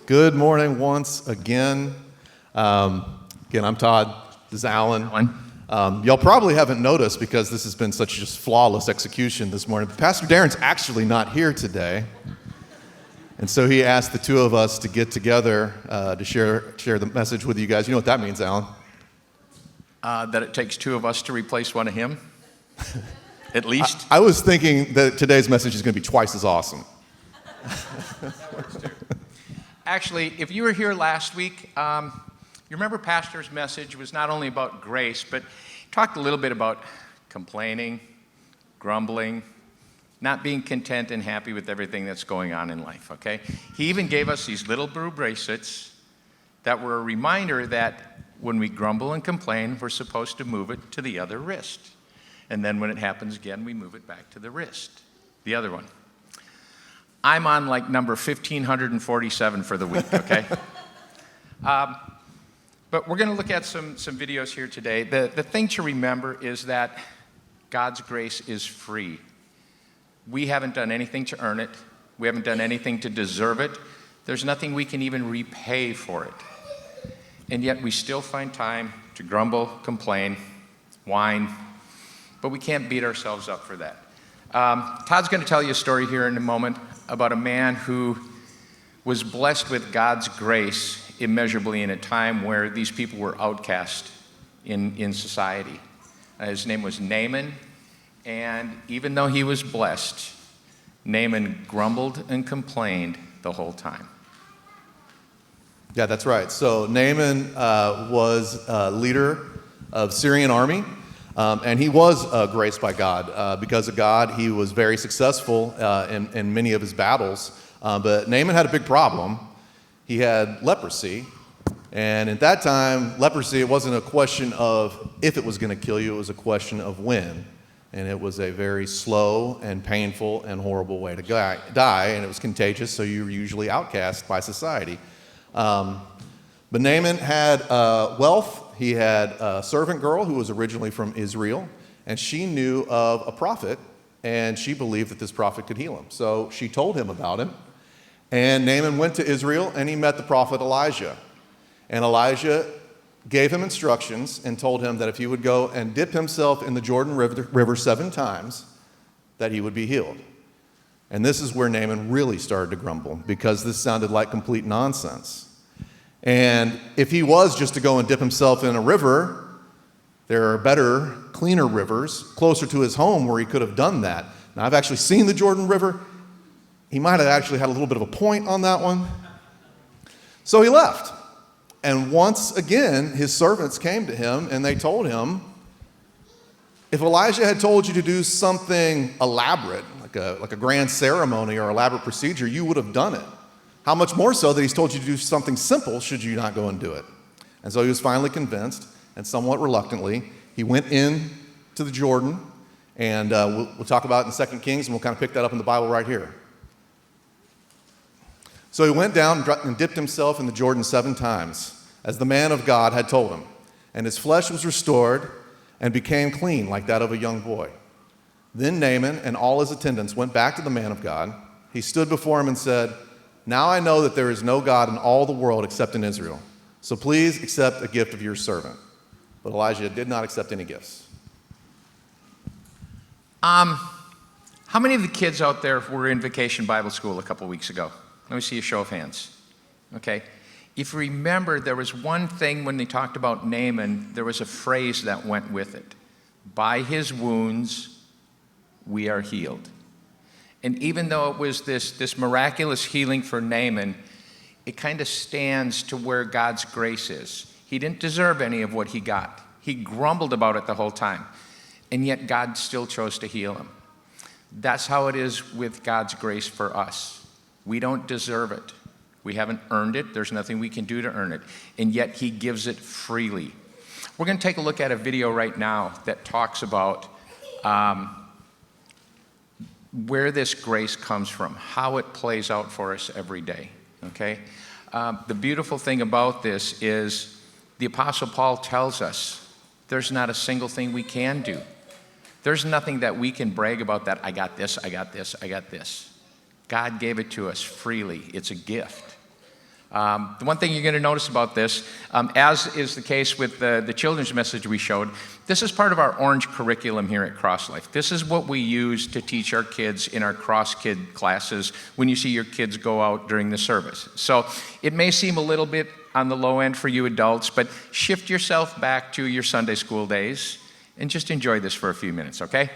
Good morning once again. Again, I'm Todd. This is Alan. Y'all probably haven't noticed because this has been such just flawless execution this morning. But Pastor Darren's actually not here today. And so he asked the two of us to get together to share the message with you guys. You know what that means, Alan? That it takes two of us to replace one of him, at least. I was thinking that today's message is going to be twice as awesome. Actually, if you were here last week, you remember Pastor's message was not only about grace, but he talked a little bit about complaining, grumbling, not being content and happy with everything that's going on in life, okay? He even gave us these little blue bracelets that were a reminder that when we grumble and complain, we're supposed to move it to the other wrist. And then when it happens again, we move it back to the wrist, the other one. I'm on like number 1,547 for the week, okay? But we're going to look at some videos here today. The thing to remember is that God's grace is free. We haven't done anything to earn it. We haven't done anything to deserve it. There's nothing we can even repay for it. And yet we still find time to grumble, complain, whine, but we can't beat ourselves up for that. Todd's going to tell you a story here in a moment about a man who was blessed with God's grace immeasurably in a time where these people were outcast in society. His name was Naaman, and even though he was blessed, Naaman grumbled and complained the whole time. Yeah, that's right. So Naaman was a leader of Syrian army. And he was graced by God. Because of God, he was very successful in many of his battles. But Naaman had a big problem. He had leprosy. And at that time, leprosy, it wasn't a question of if it was going to kill you, it was a question of when. And it was a very slow and painful and horrible way to die. And it was contagious, so you were usually outcast by society. But Naaman had wealth. He had a servant girl who was originally from Israel, and she knew of a prophet, and she believed that this prophet could heal him. So she told him about him, and Naaman went to Israel, and he met the prophet Elijah. And Elijah gave him instructions and told him that if he would go and dip himself in the Jordan River 7 times, that he would be healed. And this is where Naaman really started to grumble, because this sounded like complete nonsense. And if he was just to go and dip himself in a river, there are better, cleaner rivers closer to his home where he could have done that. Now, I've actually seen the Jordan River. He might have actually had a little bit of a point on that one. So he left. And once again, his servants came to him and they told him, if Elijah had told you to do something elaborate, like a grand ceremony or elaborate procedure, you would have done it. How much more so that he's told you to do something simple should you not go and do it? And so he was finally convinced, and somewhat reluctantly, he went in to the Jordan, and we'll talk about it in 2 Kings, and we'll kind of pick that up in the Bible right here. So he went down and dipped himself in the Jordan 7 times, as the man of God had told him, and his flesh was restored and became clean like that of a young boy. Then Naaman and all his attendants went back to the man of God. He stood before him and said, now I know that there is no God in all the world except in Israel. So please accept a gift of your servant. But Elijah did not accept any gifts. How many of the kids out there were in Vacation Bible School a couple weeks ago? Let me see a show of hands. Okay. If you remember, there was one thing when they talked about Naaman, there was a phrase that went with it. By his wounds, we are healed. And even though it was this miraculous healing for Naaman, it kind of stands to where God's grace is. He didn't deserve any of what he got. He grumbled about it the whole time. And yet God still chose to heal him. That's how it is with God's grace for us. We don't deserve it. We haven't earned it. There's nothing we can do to earn it. And yet he gives it freely. We're going to take a look at a video right now that talks about where this grace comes from, how it plays out for us every day, okay? The beautiful thing about this is the Apostle Paul tells us there's not a single thing we can do. There's nothing that we can brag about that I got this, I got this, I got this. God gave it to us freely. It's a gift. The one thing you're going to notice about this, as is the case with the children's message we showed, this is part of our orange curriculum here at Cross Life. This is what we use to teach our kids in our Cross Kid classes when you see your kids go out during the service. So it may seem a little bit on the low end for you adults, but shift yourself back to your Sunday school days and just enjoy this for a few minutes, okay?